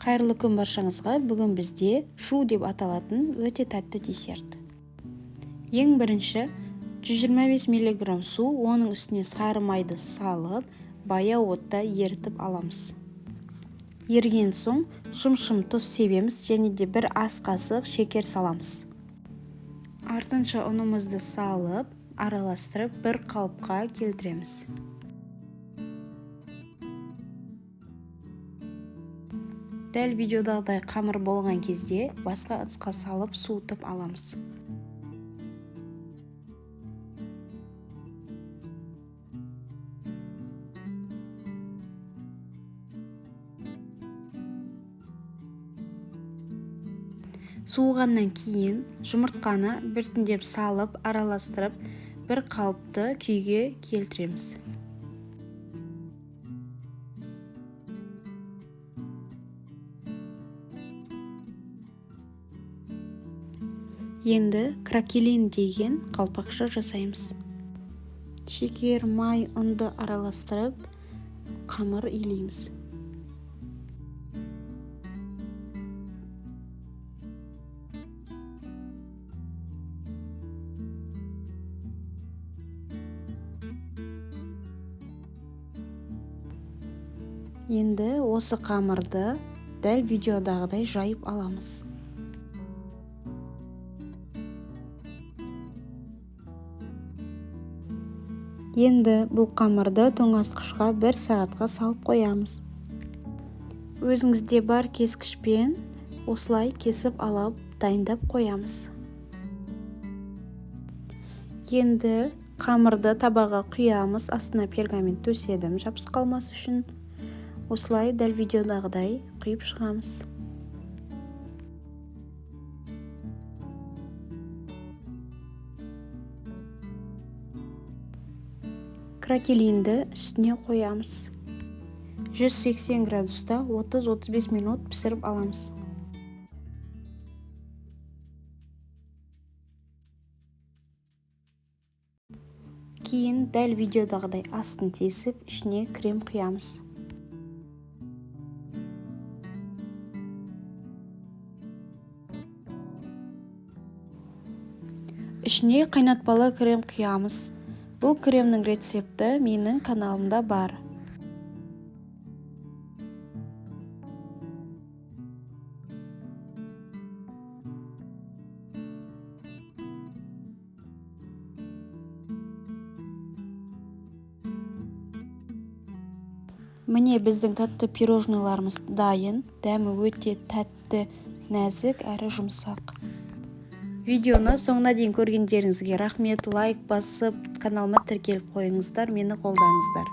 Қайырлы күн баршаңызға. Бүгін бізде шу деп аталатын өте тәтті десерт. Ең бірінші 125 мг су, оның үстіне сары майды салып, баяу отта ерітіп аламыз. Ерген соң шым-шым тұз себеміз және де бір ас қасық шекер саламыз. Артынша ұнымызды салып, араластырып бір қалыпқа келтіреміз. Дәл видеодағыдай қамыр болған кезде басқа ыдысқа салып суытып аламыз. Суығаннан кейін жұмыртқаны біртіндеп салып, араластырып, бір қалыпты күйге келтіреміз. Енді кракелин деген қалпақша жасаймыз. Шекер, май, ұнды араластырып, қамыр илейміз. Енді осы қамырды дәл видеодағыдай жайып аламыз. Енді бұл қамырды тоңазытқышқа 1 сағатқа салып қоямыз. Өзіңізде бар кескішпен осылай кесіп алып, дайындап қоямыз. Енді қамырды табаға құямыз, астына пергамент төседім, жабысып қалмас үшін. Осылай дәл видеодағыдай құйып шығамыз. Кракелинді үстіне қоямыз. 180 градуста 30-35 минут пісіріп аламыз. Кейін дәл видеодағыдай астын тесіп, ішіне крем құямыз. Ішіне қайнатпалы крем құямыз. Бұл кремнің рецепті менің каналымда бар. Міне біздің тәтті пирожныйларымыз дайын. Дәмі өте тәтті, нәзік әрі жұмсақ. Видеоны соңына дейін көргендеріңізге рахмет. Лайк басып, каналыма тіркеліп қойыңыздар, мені қолдаңыздар.